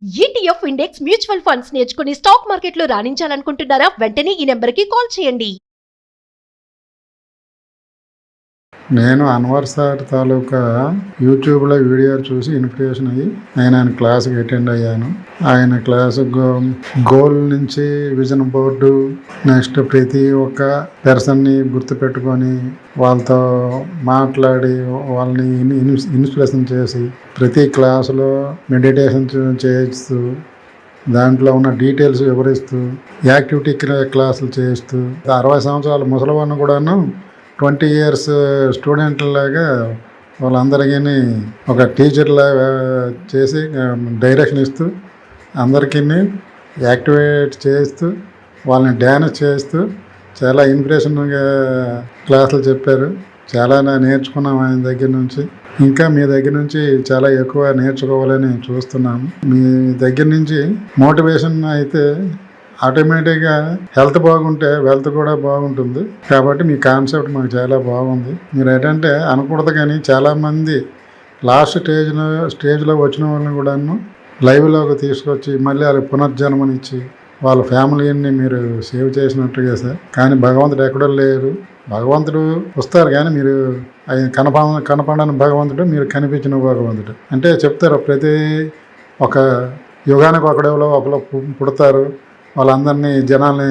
ETF index mutual funds నేర్చుకుని stock మార్కెట్లో రాణించాలనుకుంటున్నారా? వెంటనే ఈ నెంబర్కి కాల్ చేయండి. నేను అన్వర్ సార్ తాలూకా యూట్యూబ్లో వీడియోలు చూసి ఇన్స్పిరేషన్ అయ్యి నేను ఆయన క్లాస్కి అటెండ్ అయ్యాను. ఆయన క్లాసు గోల్ నుంచి విజన్ బోర్డు, నెక్స్ట్ ప్రతి ఒక్క పర్సన్ని గుర్తుపెట్టుకొని వాళ్ళతో మాట్లాడి వాళ్ళని ఇన్స్పిరేషన్ చేసి ప్రతి క్లాసులో మెడిటేషన్ చేస్తూ దాంట్లో ఉన్న డీటెయిల్స్ వివరిస్తూ యాక్టివిటీ క్లాసులు చేస్తూ 60 సంవత్సరాల ముసలివాడిని కూడాను 20 years స్టూడెంట్లాగా వాళ్ళందరికీ ఒక టీచర్లాగా చేసి డైరెక్షన్ ఇస్తూ అందరికీ యాక్టివేట్ చేస్తూ వాళ్ళని డ్యాన్స్ చేస్తూ చాలా ఇన్స్పిరేషన్గా క్లాసులు చెప్పారు. చాలా నేర్చుకున్నాం ఆయన దగ్గర నుంచి. ఇంకా మీ దగ్గర నుంచి చాలా ఎక్కువ నేర్చుకోవాలని చూస్తున్నాము. మీ దగ్గర నుంచి మోటివేషన్ అయితే ఆటోమేటిక్గా హెల్త్ బాగుంటే వెల్త్ కూడా బాగుంటుంది. కాబట్టి మీ కాన్సెప్ట్ మాకు చాలా బాగుంది. మీరు ఏంటంటే అనకూడదు, కానీ చాలామంది లాస్ట్ స్టేజ్లో వచ్చిన వాళ్ళని కూడాను లైవ్లోకి తీసుకొచ్చి మళ్ళీ వాళ్ళకి పునర్జన్మనిచ్చి వాళ్ళ ఫ్యామిలీని మీరు సేవ్ చేసినట్టుగా సార్. కానీ భగవంతుడు ఎక్కడో లేరు. భగవంతుడు వస్తారు కానీ మీరు ఆయన కనపడని భగవంతుడు, మీరు కనిపించిన భగవంతుడు. అంటే చెప్తారు ప్రతి ఒక యుగానికి ఒకరు పుడతారు, వాళ్ళందరినీ జనాల్ని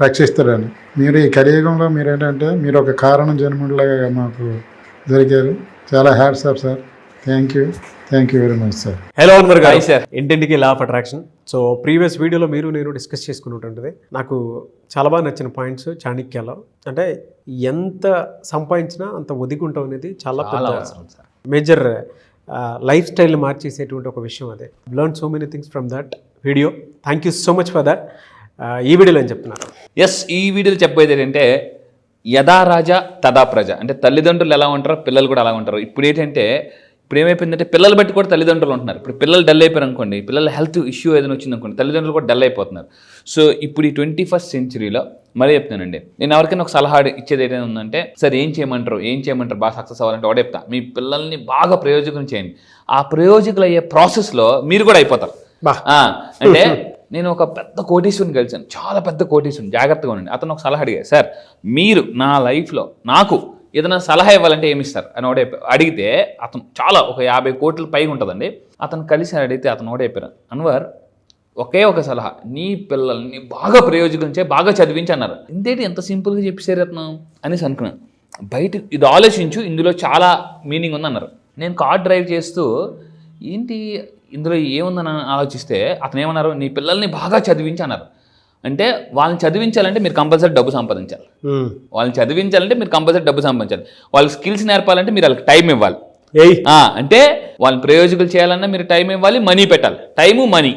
రక్షిస్తారని. మీరు ఈ కలియుగంలో మీరు ఏంటంటే మీరు ఒక కారణం జన్ముడిలాగా మాకు దొరికారు. చాలా hats off sir. Thank you very much sir. Hello Anwar గారు సార్, ఇంటింటికి law of attraction. So previous వీడియోలో నేను డిస్కస్ చేసుకున్నటువంటిది నాకు చాలా బాగా నచ్చిన పాయింట్స్. చాణక్యాలో అంటే ఎంత సంపాదించినా అంత ఒదిగుంటాం అనేది చాలా పెద్ద మేజర్ లైఫ్ స్టైల్ని మార్చేసేటువంటి ఒక విషయం. అదే learn so many things from that video. Thank you so much for that. ఈ వీడియోలో ఏం చెప్తున్నారు? ఈ వీడియోలో చెప్పేది ఏంటంటే యథా రాజా తదా ప్రజ. అంటే తల్లిదండ్రులు ఎలా ఉంటారో పిల్లలు కూడా అలా ఉంటారు. ఇప్పుడు ఏమైపోయిందంటే పిల్లలు బట్టి కూడా తల్లిదండ్రులు ఉంటున్నారు. ఇప్పుడు పిల్లలు డల్ అయిపోయారు అనుకోండి, పిల్లల హెల్త్ ఇష్యూ ఏదైనా వచ్చింది అనుకోండి, తల్లిదండ్రులు కూడా డల్ అయిపోతున్నారు. సో ఇప్పుడు ఈ 21st centuryలో మరీ చెప్తానండి, నేను ఎవరికైనా ఒక సలహా ఇచ్చేది ఏదైనా ఉందంటే, సార్ ఏం చేయమంటారు బాగా సక్సెస్ అవ్వాలంటే ఒకటే చెప్తా, మీ పిల్లల్ని బాగా ప్రయోజకులు చేయండి. ఆ ప్రయోజకులు అయ్యే ప్రాసెస్లో మీరు కూడా అయిపోతారు. అంటే నేను ఒక పెద్ద కోటీశ్వరుని కలిసాను, చాలా పెద్ద కోటీశ్వరుని, జాగ్రత్తగా ఉండండి. అతను ఒక సలహా అడిగారు, సార్ మీరు నా లైఫ్లో నాకు ఏదైనా సలహా ఇవ్వాలంటే ఏమిస్తారు అని అడిగితే అతను చాలా ఒక 50 కోట్ల పైగా ఉంటుందండి. అతను కలిసి అడిగితే అతను చెప్పారు, అన్వర్ ఒకే ఒక సలహా, నీ పిల్లల్ని బాగా ప్రయోజకులు బాగా చదివించి అన్నారు. ఇంతేంటి ఎంత సింపుల్గా చెప్పేసారు అతను అనేసి అనుకున్నాను. బయట ఇది ఆలోచించు, ఇందులో చాలా మీనింగ్ ఉందన్నారు. నేను కార్ డ్రైవ్ చేస్తూ ఏంటి ఇందులో ఏముందని ఆలోచిస్తే అతను ఏమన్నారు, నీ పిల్లల్ని బాగా చదివించి అన్నారు. అంటే వాళ్ళని చదివించాలంటే మీరు కంపల్సరీ డబ్బు సంపాదించాలి. వాళ్ళకి స్కిల్స్ నేర్పాలంటే మీరు వాళ్ళకి టైం ఇవ్వాలి. అంటే వాళ్ళని ప్రయోజకులు చేయాలన్నా మీరు టైం ఇవ్వాలి, మనీ పెట్టాలి. టైము మనీ,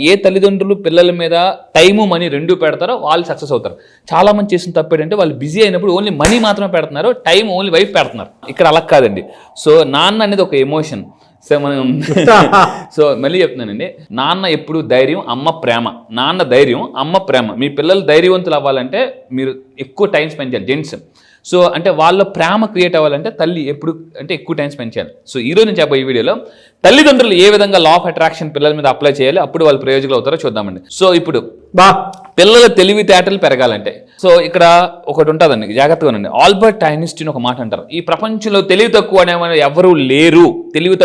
ఏ తల్లిదండ్రులు పిల్లల మీద టైము మనీ రెండు పెడతారో వాళ్ళు సక్సెస్ అవుతారు. చాలా మంది చేసిన తప్పు ఏంటంటే వాళ్ళు బిజీ అయినప్పుడు ఓన్లీ మనీ మాత్రమే పెడుతున్నారు, టైం ఓన్లీ వైఫ్ పెడుతున్నారు. ఇక్కడ అలా కాదండి. సో నాన్న అనేది ఒక ఎమోషన్. సో మళ్ళీ చెప్తున్నానండి, నాన్న ఎప్పుడు ధైర్యం, అమ్మ ప్రేమ. నాన్న ధైర్యం, అమ్మ ప్రేమ. మీ పిల్లలు ధైర్యవంతులు అవ్వాలంటే మీరు ఎక్కువ టైం స్పెండ్ చేయాలి, జెంట్స్. సో అంటే వాళ్ళ ప్రేమ క్రియేట్ అవ్వాలంటే తల్లి ఎప్పుడు అంటే ఎక్కువ టైం స్పెండ్ చేయాలి. సో ఈరోజు నేను చెప్పే ఈ వీడియోలో తల్లిదండ్రులు ఏ విధంగా లా ఆఫ్ అట్రాక్షన్ పిల్లల మీద అప్లై చేయాలి, అప్పుడు వాళ్ళు ప్రయోజకులు అవుతారో చూద్దామండి. సో ఇప్పుడు పిల్లల తెలివితేటలు పెరగాలంటే సో ఇక్కడ ఒకటి ఉంటుందండి, జాగ్రత్తగా ఉండండి. ఆల్బర్ట్ ఐన్స్టీన్ ఒక మాట అంటారు, ఈ ప్రపంచంలో తెలివి తక్కువ అనేవాడు ఎవరూ లేరు. తెలివి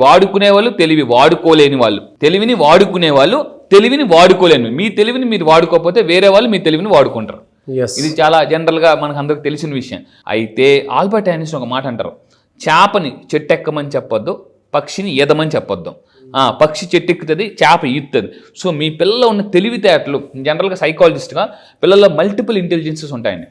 వాడుకునేవాళ్ళు, తెలివి వాడుకోలేని వాళ్ళు. తెలివిని వాడుకునేవాళ్ళు, తెలివిని వాడుకోలేని. మీ తెలివిని మీరు వాడుకోకపోతే వేరే వాళ్ళు మీ తెలివిని వాడుకుంటారు. ఇది చాలా జనరల్గా మనకు అందరికి తెలిసిన విషయం. అయితే ఆల్బర్ట్ ఐన్స్టీన్ ఒక మాట అంటారు, చేపని చెట్టెక్కమని చెప్పొద్దు, పక్షిని ఈదమని చెప్పొద్దు. పక్షి చెట్టెక్కుతుంది, చేప ఈదుతుంది. సో మీ పిల్లల్లో ఉన్న తెలివితేటలు, జనరల్గా సైకాలజిస్ట్గా పిల్లల్లో మల్టిపుల్ ఇంటెలిజెన్సెస్ ఉంటాయండి.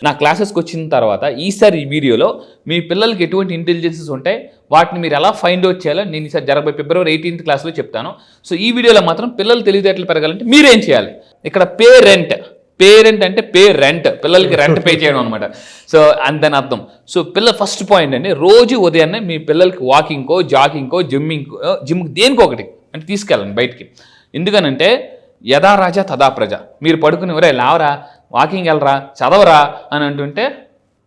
నా క్లాసెస్కి వచ్చిన తర్వాత ఈసారి ఈ వీడియోలో మీ పిల్లలకి ఎటువంటి ఇంటెలిజెన్సెస్ ఉంటాయి, వాటిని మీరు ఎలా ఫైండ్ అవుట్ చేయాలో నేను ఈసారి జరగబోయే February 18th క్లాస్లో చెప్తాను. సో ఈ వీడియోలో మాత్రం పిల్లల తెలివితేటలు పెరగాలంటే మీరేం చేయాలి? ఇక్కడ పేరెంట్ అంటే రెంట్, పిల్లలకి రెంట్ పే చేయడం అనమాట. సో అంతని అర్థం. సో ఫస్ట్ పాయింట్ అండి, రోజు ఉదయాన్నే మీ పిల్లలకి వాకింగ్కో, జాగింగ్కో, జిమ్కి దేనికో ఒకటి అంటే తీసుకెళ్ళండి బయటికి. ఎందుకనంటే యథా రాజా తదా ప్రజ. మీరు పడుకుని లేవరా, వాకింగ్ వెళ్ళరా, చదవరా అని అంటుంటే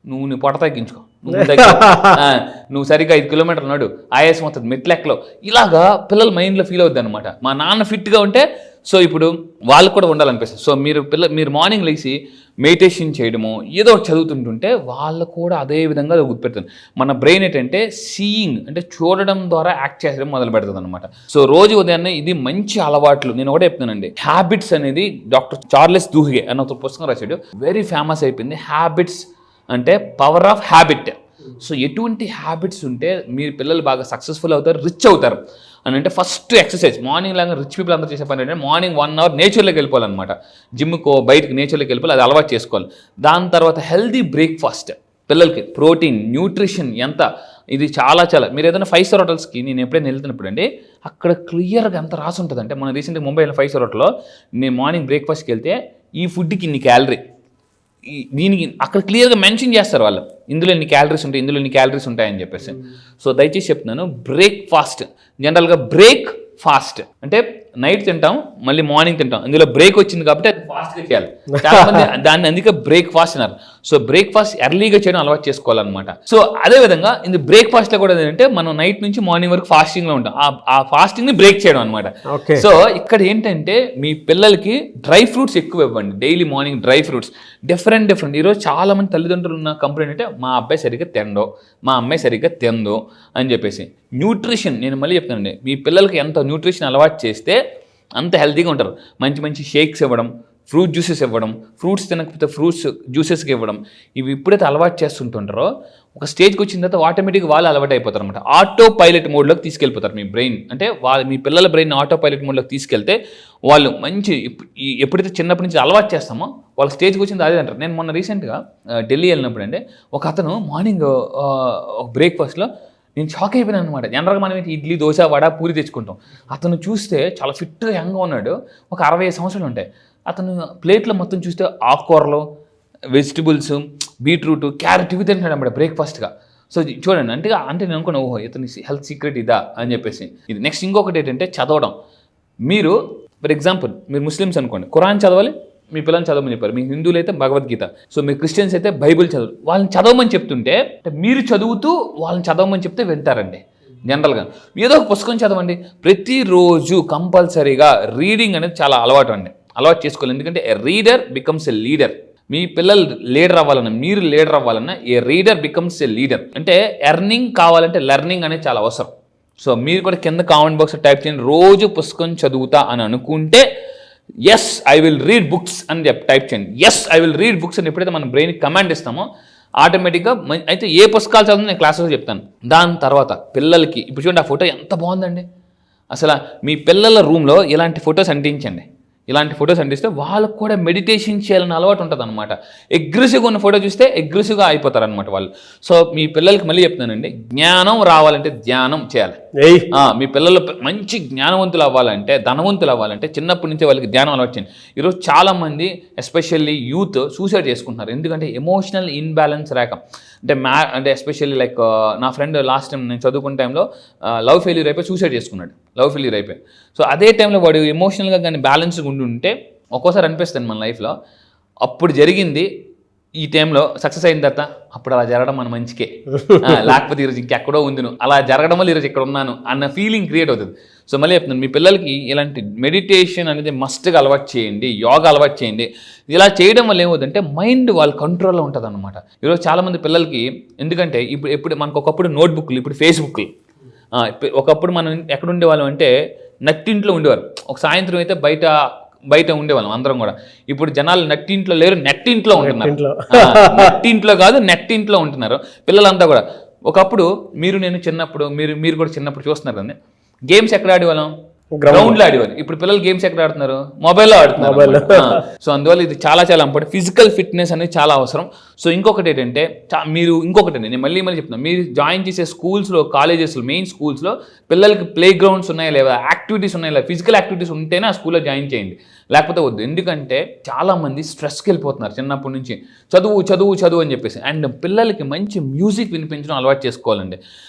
నువ్వు నీ పొట్ట తగ్గించుకో, నువ్వు సరిగ్గా 5 కిలోమీటర్లు నడు, ఆయాసం అవుతుంది మెట్లెక్కలో, ఇలాగా పిల్లల మైండ్లో ఫీల్ అవుద్ది అనమాట. మా నాన్న ఫిట్గా ఉంటే సో ఇప్పుడు వాళ్ళకు కూడా ఉండాలనిపిస్తుంది. సో మీరు మార్నింగ్ లేచి మెడిటేషన్ చేయడము ఏదో ఒకటి చదువుతుంటుంటే వాళ్ళు కూడా అదే విధంగా గుర్తుపెడుతుంది. మన బ్రెయిన్ ఏంటంటే సీయింగ్ అంటే చూడడం ద్వారా యాక్ట్ చేయడం మొదలు పెడుతుంది అనమాట. సో రోజు ఉదయాన్నే ఇది మంచి అలవాట్లు. నేను ఒకటే చెప్తున్నానండి, హ్యాబిట్స్ అనేది డాక్టర్ చార్లెస్ దూహిగే అన్న ఒక పుస్తకం రాశాడు, వెరీ ఫేమస్ అయిపోయింది. హ్యాబిట్స్ అంటే పవర్ ఆఫ్ హ్యాబిట్. సో ఎటువంటి హ్యాబిట్స్ ఉంటే మీరు పిల్లలు బాగా సక్సెస్ఫుల్ అవుతారు, రిచ్ అవుతారు అని అంటే ఫస్ట్ ఎక్సర్సైజ్. మార్నింగ్ లాగా రిచ్ పీపుల్ అందరూ చేసే పని ఏంటంటే మార్నింగ్ 1 అవర్ నేచర్లోకి వెళ్ళిపోవాలన్నమాట. జిమ్కో బయటకు నేచర్లోకి వెళ్ళిపోవాలి, అది అలవాటు చేసుకోవాలి. దాని తర్వాత హెల్దీ బ్రేక్ఫాస్ట్ పిల్లలకి, ప్రోటీన్ న్యూట్రిషన్ ఎంత, ఇది చాలా మీరు ఏదైనా 5 స్టార్ హోటల్స్కి నేను ఎప్పుడైనా వెళ్తున్నప్పుడు అండి అక్కడ క్లియర్గా ఎంత రాసి ఉంటుంది అంటే, మన రీసెంట్గా ముంబై వెళ్ళిన 5 స్టార్ హోటల్లో నేను మార్నింగ్ బ్రేక్ఫాస్ట్కి వెళ్తే ఈ ఫుడ్కి ఇన్ని క్యాలరీ, దీనికి అక్కడ క్లియర్గా మెన్షన్ చేస్తారు వాళ్ళు, ఇందులో ఇన్ని క్యాలరీస్ ఉంటాయి, ఇందులో ఇన్ని క్యాలరీస్ ఉంటాయని చెప్పేసి. సో దయచేసి చెప్తున్నాను, బ్రేక్ఫాస్ట్ జనరల్గా బ్రేక్ ఫాస్ట్ అంటే నైట్ తింటాం మళ్ళీ మార్నింగ్ తింటాం, ఇందులో బ్రేక్ వచ్చింది కాబట్టి అది ఫాస్ట్గా చేయాలి. చాలా మంది దాన్ని అందుకే బ్రేక్ఫాస్ట్ అన్నారు. సో బ్రేక్ఫాస్ట్ ఎర్లీగా చేయడం అలవాటు చేసుకోవాలన్నమాట. సో అదేవిధంగా ఇది బ్రేక్ఫాస్ట్లో కూడా ఏంటంటే మనం నైట్ నుంచి మార్నింగ్ వరకు ఫాస్టింగ్లో ఉంటాం, ఆ ఫాస్టింగ్ని బ్రేక్ చేయడం అనమాట. సో ఇక్కడ ఏంటంటే మీ పిల్లలకి డ్రై ఫ్రూట్స్ ఎక్కువ ఇవ్వండి, daily morning dry fruits different. ఈరోజు చాలా మంది తల్లిదండ్రులు ఉన్న కంప్లైంట్ అంటే మా అబ్బాయి సరిగ్గా తిండో, మా అమ్మాయి సరిగ్గా తిందో అని చెప్పేసి. న్యూట్రిషన్ నేను మళ్ళీ చెప్తానండి, మీ పిల్లలకి ఎంత న్యూట్రిషన్ అలవాటు చేస్తే అంత హెల్తీగా ఉంటారు. మంచి మంచి షేక్స్ ఇవ్వడం, ఫ్రూట్ జ్యూసెస్ ఇవ్వడం, ఫ్రూట్స్ తినకపోతే ఫ్రూట్స్ జ్యూసెస్కి ఇవ్వడం, ఇవి ఎప్పుడైతే అలవాటు చేస్తుంటారో ఒక స్టేజ్కి వచ్చిన తర్వాత ఆటోమేటిక్గా వాళ్ళు అలవాటు అయిపోతారు అనమాట. ఆటో పైలట్ మోడ్లోకి తీసుకెళ్ళిపోతారు మీ బ్రెయిన్. అంటే మీ పిల్లల బ్రెయిన్ ఆటో పైలట్ మోడ్లోకి తీసుకెళ్తే వాళ్ళు మంచి ఎప్పుడైతే చిన్నప్పటి నుంచి అలవాటు చేస్తామో వాళ్ళ స్టేజ్కి వచ్చింది అదే అంటారు. నేను మొన్న రీసెంట్గా ఢిల్లీ వెళ్ళినప్పుడు అంటే ఒక అతను మార్నింగ్ బ్రేక్ఫాస్ట్లో నేను షాక్ అయిపోయాను అనమాట. జనరల్గా మనం ఇడ్లీ, దోశ, వడ, పూరి తెచ్చుకుంటాం. అతను చూస్తే చాలా ఫిట్గా యంగ్గా ఉన్నాడు, ఒక 65 సంవత్సరాలు ఉంటాయి. అతను ప్లేట్లో మొత్తం చూస్తే ఆకుకూరలు, వెజిటబుల్స్, బీట్రూట్, క్యారెట్ ఇవి తింటాడు అన్నమాట బ్రేక్ఫాస్ట్గా. సో చూడండి అంటే నేను అనుకున్నా, ఓహో ఇతని హెల్త్ సీక్రెట్ ఇదా అని చెప్పేసి. ఇది నెక్స్ట్ ఇంకొకటి ఏంటంటే చదవడం. మీరు ఫర్ ఎగ్జాంపుల్ మీరు ముస్లిమ్స్ అనుకోండి, ఖురాన్ చదవాలి, మీ పిల్లల్ని చదవమని చెప్పారు. మీ హిందువులు అయితే భగవద్గీత, సో మీ క్రిస్టియన్స్ అయితే బైబిల్ చదువు. వాళ్ళని చదవమని చెప్తుంటే మీరు చదువుతూ వాళ్ళని చదవమని చెప్తే వింటారండి. జనరల్గా ఏదో ఒక పుస్తకం చదవండి ప్రతిరోజు కంపల్సరీగా. రీడింగ్ అనేది చాలా అలవాటు చేసుకోవాలి. ఎందుకంటే a reader becomes a leader. మీ పిల్లలు లీడర్ అవ్వాలన్నా, మీరు లీడర్ అవ్వాలన్నా a reader becomes a leader. అంటే ఎర్నింగ్ కావాలంటే లెర్నింగ్ అనేది చాలా అవసరం. సో మీరు కూడా కింద కామెంట్ బాక్స్ టైప్ చేయండి, రోజు పుస్తకం చదువుతా అని అనుకుంటే yes I will read books అని టైప్ చేయండి. Yes I will read books అని ఎప్పుడైతే మనం బ్రెయిన్కి కమాండ్ ఇస్తామో ఆటోమేటిక్గా అయితే ఏ పుస్తకాలు చదువు నేను క్లాసెస్ చెప్తాను. దాని తర్వాత పిల్లలకి ఇప్పుడు చూడండి, ఆ ఫోటో ఎంత బాగుందండి. అసలు మీ పిల్లల రూమ్లో ఇలాంటి ఫొటోస్ అంటించండి. ఇలాంటి ఫొటోస్ అంటిస్తే వాళ్ళకు కూడా మెడిటేషన్ చేయాలని అలవాటు ఉంటుంది అనమాట. అగ్రెసివ్గా ఉన్న ఫోటో చూస్తే అగ్రెసివ్గా అయిపోతారు అనమాట వాళ్ళు. సో మీ పిల్లలకి మళ్ళీ చెప్తున్నానండి, జ్ఞానం రావాలంటే ధ్యానం చేయాలి. మీ పిల్లలు మంచి జ్ఞానవంతులు అవ్వాలంటే, ధనవంతులు అవ్వాలంటే చిన్నప్పటి నుంచే వాళ్ళకి ధ్యానం అలవాటు చేయండి. ఈరోజు చాలామంది ఎస్పెషల్లీ యూత్ సూసైడ్ చేసుకుంటున్నారు. ఎందుకంటే ఎమోషనల్ ఇన్బ్యాలెన్స్ రాక. అంటే ఎస్పెషల్లీ లైక్ నా ఫ్రెండ్ లాస్ట్ టైం నేను చదువుకున్న టైంలో లవ్ ఫెయిల్యూర్ అయిపోయి సూసైడ్ చేసుకున్నాడు. సో అదే టైంలో వాడు ఎమోషనల్గా కానీ బ్యాలెన్స్గా ఉంటే ఒక్కోసారి అనిపిస్తుంది మన లైఫ్లో అప్పుడు జరిగింది ఈ టైంలో సక్సెస్ అయిన తర్వాత అప్పుడు అలా జరగడం మన మంచికే, లేకపోతే ఈరోజు ఇంకెక్కడో ఉంది, అలా జరగడం వల్ల ఈరోజు ఇక్కడ ఉన్నాను అన్న ఫీలింగ్ క్రియేట్ అవుతుంది. సో మళ్ళీ చెప్తున్నాను, మీ పిల్లలకి ఇలాంటి మెడిటేషన్ అనేది మస్ట్గా అలవాటు చేయండి, యోగా అలవాటు చేయండి. ఇలా చేయడం వల్ల ఏమవుతుందంటే మైండ్ వాళ్ళ కంట్రోల్లో ఉంటుంది అనమాట. ఈరోజు చాలామంది పిల్లలకి ఎందుకంటే ఇప్పుడు మనకు ఒకప్పుడు నోట్బుక్లు, ఇప్పుడు ఫేస్బుక్లు. ఒకప్పుడు మనం ఎక్కడ ఉండేవాళ్ళం అంటే నట్టింట్లో ఉండేవారు. ఒక సాయంత్రం అయితే బయట ఉండేవాళ్ళం అందరం కూడా. ఇప్పుడు జనాలు నట్టింట్లో లేరు, నెట్టింట్లో ఉంటున్నారు. నట్టింట్లో కాదు నెట్టింట్లో ఉంటున్నారు పిల్లలంతా కూడా. ఒకప్పుడు నేను చిన్నప్పుడు మీరు కూడా చిన్నప్పుడు చూస్తున్నారు కదా, గేమ్స్ ఎక్కడ ఆడేవాళ్ళం, గ్రౌండ్లో ఆడేవారు. ఇప్పుడు పిల్లలు గేమ్స్ ఎక్కడ ఆడుతున్నారు, మొబైల్లో ఆడుతున్నారు. సో అందువల్ల ఇది చాలా ఇంపార్టెంట్. ఫిజికల్ ఫిట్నెస్ అనేది చాలా అవసరం. సో ఇంకొకటి ఏంటంటే నేను మళ్ళీ చెప్తున్నాను, మీరు జాయిన్ చేసే స్కూల్స్లో, కాలేజెస్లో, మెయిన్ స్కూల్స్లో పిల్లలకి ప్లే గ్రౌండ్స్ ఉన్నాయా లేదా, యాక్టివిటీస్ ఉన్నాయా లేదా, ఫిజికల్ యాక్టివిటీస్ ఉంటేనే ఆ స్కూల్లో జాయిన్ చేయండి, లేకపోతే వద్దు. ఎందుకంటే చాలామంది స్ట్రెస్కి వెళ్ళిపోతున్నారు చిన్నప్పటి నుంచి, చదువు అని చెప్పేసి. అండ్ పిల్లలకి మంచి మ్యూజిక్ వినిపించడం అలవాటు చేసుకోవాలండి.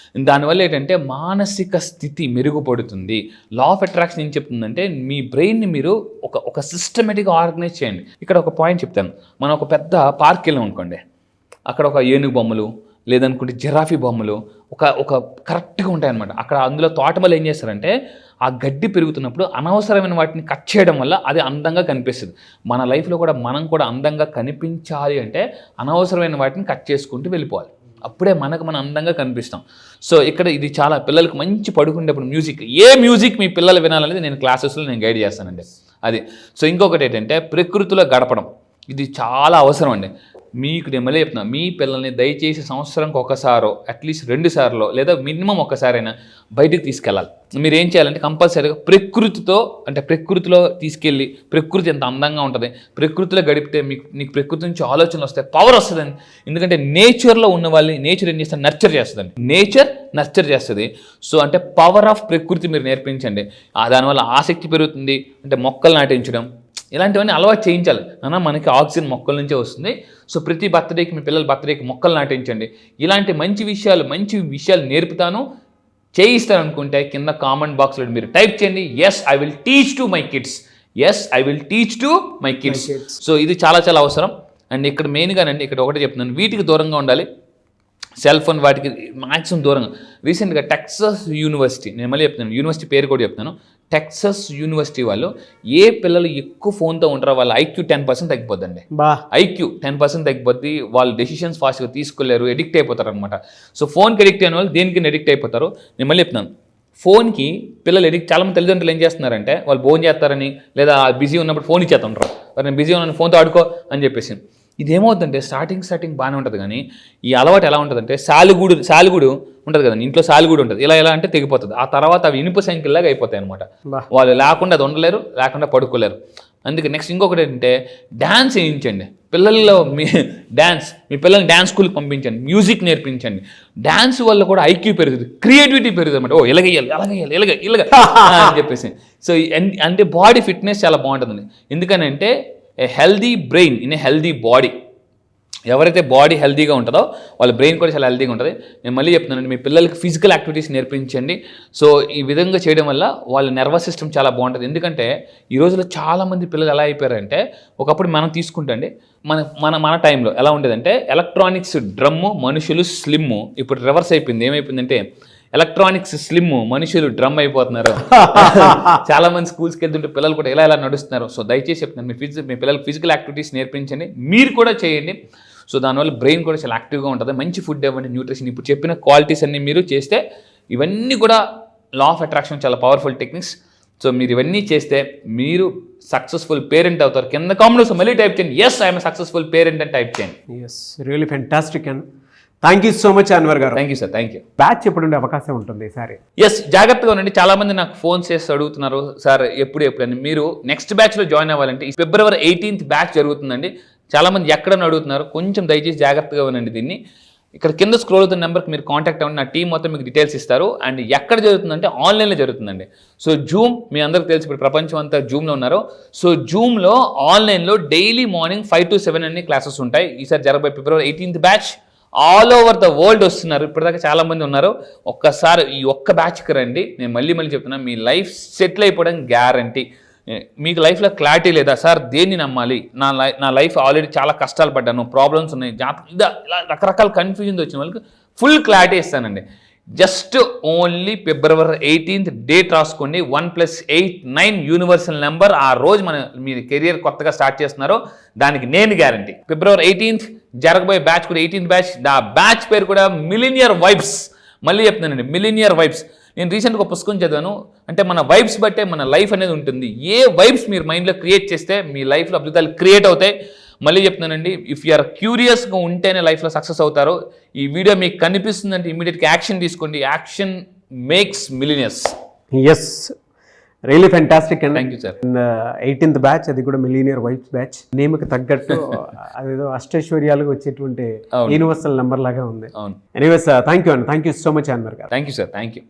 దానివల్ల ఏంటంటే మానసిక స్థితి మెరుగుపడుతుంది. లా ఆఫ్ అట్రాక్షన్ ఏం చెప్తుందంటే మీ బ్రెయిన్ని మీరు ఒక సిస్టమేటిక్గా ఆర్గనైజ్ చేయండి. ఇక్కడ ఒక పాయింట్ చెప్తాను. మనం ఒక పెద్ద పార్క్ వెళ్ళాం అనుకోండి, అక్కడ ఒక ఏనుగు బొమ్మలు లేదనుకుంటే జిరాఫీ బొమ్మలు ఒక కరెక్ట్గా ఉంటాయన్నమాట. అక్కడ అందులో తోటమాలి ఏం చేస్తారంటే ఆ గడ్డి పెరుగుతున్నప్పుడు అనవసరమైన వాటిని కట్ చేయడం వల్ల అది అందంగా కనిపిస్తుంది. మన లైఫ్లో కూడా మనం కూడా అందంగా కనిపించాలి అంటే అనవసరమైన వాటిని కట్ చేసుకుంటూ వెళ్ళిపోవాలి. అప్పుడే మనం అందంగా కనిపిస్తాం. సో ఇక్కడ ఇది చాలా పిల్లలకు మంచి పడుకునేటప్పుడు మ్యూజిక్ మీ పిల్లలు వినాలనేది నేను క్లాసెస్లో నేను గైడ్ చేస్తానండి. అది. సో ఇంకొకటి ఏంటంటే ప్రకృతిలో గడపడం, ఇది చాలా అవసరం అండి. మీకు నేను మళ్ళీ చెప్తున్నా, మీ పిల్లల్ని దయచేసి సంవత్సరానికి ఒకసారో అట్లీస్ట్ 2 సార్లు లేదా మినిమం ఒక్కసారైనా బయటికి తీసుకెళ్ళాలి. మీరు ఏం చేయాలంటే కంపల్సరీగా ప్రకృతిలో తీసుకెళ్ళి, ప్రకృతి ఎంత అందంగా ఉంటుంది, ప్రకృతిలో గడిపితే నీకు ప్రకృతి నుంచి ఆలోచనలు వస్తాయి, పవర్ వస్తుందండి. ఎందుకంటే నేచర్లో ఉన్న వాళ్ళని నేచర్ ఏం చేస్తుంది, నర్చర్ చేస్తుంది. సో అంటే పవర్ ఆఫ్ ప్రకృతి మీరు నేర్పించండి. దానివల్ల ఆసక్తి పెరుగుతుంది. అంటే మొక్కలు నాటించడం ఇలాంటివన్నీ అలవాటు చేయించాలి. మనకి ఆక్సిజన్ మొక్కల నుంచే వస్తుంది. సో ప్రతి బర్త్డేకి మీ పిల్లల బర్త్డేకి మొక్కలు నాటించండి. ఇలాంటి మంచి విషయాలు నేర్పుతాను, చేయిస్తాను అనుకుంటే కింద కామెంట్ బాక్స్లో మీరు టైప్ చేయండి, yes I will teach to my kids. So ఇది చాలా చాలా అవసరం. అండ్ ఇక్కడ మెయిన్గానండి ఇక్కడ ఒకటే చెప్తున్నాను, వీటికి దూరంగా ఉండాలి. సెల్ ఫోన్ వాటికి మ్యాక్సిమం దూరంగా. రీసెంట్గా టెక్సస్ యూనివర్సిటీ, నేను మళ్ళీ చెప్తున్నాను యూనివర్సిటీ పేరు కూడా చెప్తాను, టెక్సస్ యూనివర్సిటీ వాళ్ళు ఏ పిల్లలు ఎక్కువ ఫోన్తో ఉంటారో వాళ్ళ ఐక్యూ 10% తగ్గిపోద్దండి. ఐక్యూ 10% తగ్గిపోద్ది. వాళ్ళు డెసిషన్స్ ఫాస్ట్గా తీసుకోలేరు, ఎడిక్ట్ అయిపోతారు అనమాట. సో ఫోన్కి ఎడిక్ట్ అయిన వాళ్ళు దేనికి ఎడిక్ట్ అయిపోతారు. నేను మళ్ళీ చెప్తున్నాను, ఫోన్కి పిల్లలు చాలామంది తల్లిదండ్రులు ఏం చేస్తున్నారంటే వాళ్ళు ఫోన్ చేస్తారని లేదా బిజీ ఉన్నప్పుడు ఫోన్ ఇచ్చేస్తుంటారు. నేను బిజీ ఉన్నాను ఫోన్తో ఆడుకో అని చెప్పేసి. ఇదేమవుతుందంటే స్టార్టింగ్ బాగానే ఉంటుంది, కానీ ఈ అలవాటు ఎలా ఉంటుందంటే సాలుగుడు ఉంటుంది కదండి, ఇంట్లో సాలుగుడు ఉంటుంది, ఇలా అంటే తెగిపోతుంది. ఆ తర్వాత అవి ఇనుప సంఖ్యలాగా అయిపోతాయి అనమాట. వాళ్ళు లేకుండా అది ఉండలేరు, లేకుండా పడుకోలేరు. అందుకే నెక్స్ట్ ఇంకొకటి ఏంటంటే డ్యాన్స్ వేయించండి పిల్లల్లో. మీ పిల్లల్ని డ్యాన్స్ స్కూల్కి పంపించండి, మ్యూజిక్ నేర్పించండి. డ్యాన్స్ వల్ల కూడా ఐక్యూ పెరుగుతుంది, క్రియేటివిటీ పెరుగుతుంది అనమాట. ఇలాగేయాలి అని చెప్పేసి. సో అంటే బాడీ ఫిట్నెస్ చాలా బాగుంటుందండి. ఎందుకనంటే ఏ healthy brain in a healthy body. ఎవరైతే బాడీ హెల్దీగా ఉంటుందో వాళ్ళ బ్రెయిన్ కూడా చాలా హెల్దీగా ఉంటుంది. నేను మళ్ళీ చెప్తున్నానండి, మీ పిల్లలకి ఫిజికల్ యాక్టివిటీస్ నేర్పించండి. సో ఈ విధంగా చేయడం వల్ల వాళ్ళ నర్వస్ సిస్టమ్ చాలా బాగుంటుంది. ఎందుకంటే ఈ రోజుల్లో చాలామంది పిల్లలు ఎలా అయిపోయారంటే, ఒకప్పుడు మనం తీసుకుంటండి మన టైంలో ఎలా ఉండేదంటే ఎలక్ట్రానిక్స్ డ్రమ్ము, మనుషులు స్లిమ్ము. ఇప్పుడు రివర్స్ అయిపోయింది. ఏమైపోయిందంటే ఎలక్ట్రానిక్స్ స్లిమ్, మనుషులు డ్రమ్ అయిపోతున్నారు. చాలా మంది స్కూల్స్కి వెళ్తుంటే పిల్లలు కూడా ఇలా నడుస్తున్నారు. సో దయచేసి చెప్తున్నాను, మీ పిల్లలకి ఫిజికల్ యాక్టివిటీస్ నేర్పించండి, మీరు కూడా చేయండి. సో దానివల్ల బ్రెయిన్ కూడా చాలా యాక్టివ్గా ఉంటుంది. మంచి ఫుడ్ ఇవ్వండి, న్యూట్రిషన్. ఇప్పుడు చెప్పిన క్వాలిటీస్ అన్ని మీరు చేస్తే ఇవన్నీ కూడా లా ఆఫ్ అట్రాక్షన్ చాలా పవర్ఫుల్ టెక్నిక్స్. సో మీరు ఇవన్నీ చేస్తే మీరు సక్సెస్ఫుల్ పేరెంట్ అవుతారు. కింద కామెంట్స్ మళ్ళీ టైప్ చేయండి, ఎస్ ఐఎమ్ సక్సెస్ఫుల్ పేరెంట్ అని టైప్ చేయండి. Yes, really fantastic and thank you so much Anwar garu. Thank you sir, thank you. Batch ఎప్పుడు ఉండే అవకాశం ఉంటుంది ఈసారి? ఎస్, జాగ్రత్తగా ఉండండి. చాలా మంది నాకు ఫోన్ చేసి అడుగుతున్నారు, సార్ ఎప్పుడు అని. మీరు నెక్స్ట్ బ్యాచ్లో జాయిన్ అవ్వాలంటే February 18th బ్యాచ్ జరుగుతుందండి. చాలా మంది ఎక్కడని అడుగుతున్నారు, కొంచెం దయచేసి జాగ్రత్తగా ఉండండి. దీన్ని ఇక్కడ కింద స్క్రోల్ అవుతున్న నెంబర్కి మీరు కాంటాక్ట్ అవ్వండి, నా టీం మొత్తం మీకు డీటెయిల్స్ ఇస్తారు. అండ్ ఎక్కడ జరుగుతుందంటే ఆన్లైన్లో జరుగుతుందండి. సో జూమ్, మీ అందరికి తెలిసి ఇప్పుడు ప్రపంచం అంతా జూమ్లో ఉన్నారు. సో జూమ్లో ఆన్లైన్లో డైలీ మార్నింగ్ 5 to 7 అన్ని క్లాసెస్ ఉంటాయి. ఈసారి జరగబోయే February 18th batch all over the world వస్తున్నారు. ఇప్పటిదాకా చాలామంది ఉన్నారు. ఒక్కసారి ఈ ఒక్క బ్యాచ్కి రండి. నేను మళ్ళీ చెప్తున్నా, మీ లైఫ్ సెటిల్ అయిపోవడం గ్యారంటీ. మీకు లైఫ్లో క్లారిటీ లేదా సార్, దేన్ని నమ్మాలి, నా లైఫ్ ఆల్రెడీ చాలా కష్టాలు పడ్డాను, ప్రాబ్లమ్స్ ఉన్నాయి, ఇలా రకరకాల కన్ఫ్యూజన్ వచ్చిన వాళ్ళకి ఫుల్ క్లారిటీ ఇస్తానండి. Just only February 18th date రాసుకోండి. 1+8 9 యూనివర్సల్ నెంబర్. ఆ రోజు మీరు కెరియర్ కొత్తగా స్టార్ట్ చేస్తున్నారో దానికి నేను గ్యారంటీ. February 18th జరగబోయే బ్యాచ్ కూడా 18th బ్యాచ్. ఆ బ్యాచ్ పేరు కూడా మిలీనియర్ వైబ్స్. మళ్ళీ చెప్తున్నానండి, మిలీనియర్ వైబ్స్. నేను రీసెంట్గా ఒక పుస్తకం చదివాను. అంటే మన వైబ్స్ బట్టే మన లైఫ్ అనేది ఉంటుంది. ఏ వైబ్స్ మీరు మైండ్లో క్రియేట్ చేస్తే మీ లైఫ్లో అద్భుతాలు క్రియేట్ అవుతాయి. మళ్ళీ చెప్తున్నానండి, ఇఫ్ యూఆర్ క్యూరియస్గా ఉంటేనే లైఫ్లో సక్సెస్ అవుతారు. ఈ వీడియో మీకు కనిపిస్తుందంటే ఇమీడియట్గా యాక్షన్ తీసుకోండి. Action makes millionaires. Yes, really fantastic and thank you sir. 18th batch, అది కూడా మిలీనియర్ వైబ్స్ బ్యాచ్. నేమ్కి తగ్గట్టు అదేదో అష్టైశ్వర్యాలుగా వచ్చేటువంటి యూనివర్సల్ నెంబర్ లాగా ఉంది. అవును. Anyways, thank you so much Anwar garu. Thank you sir, thank you.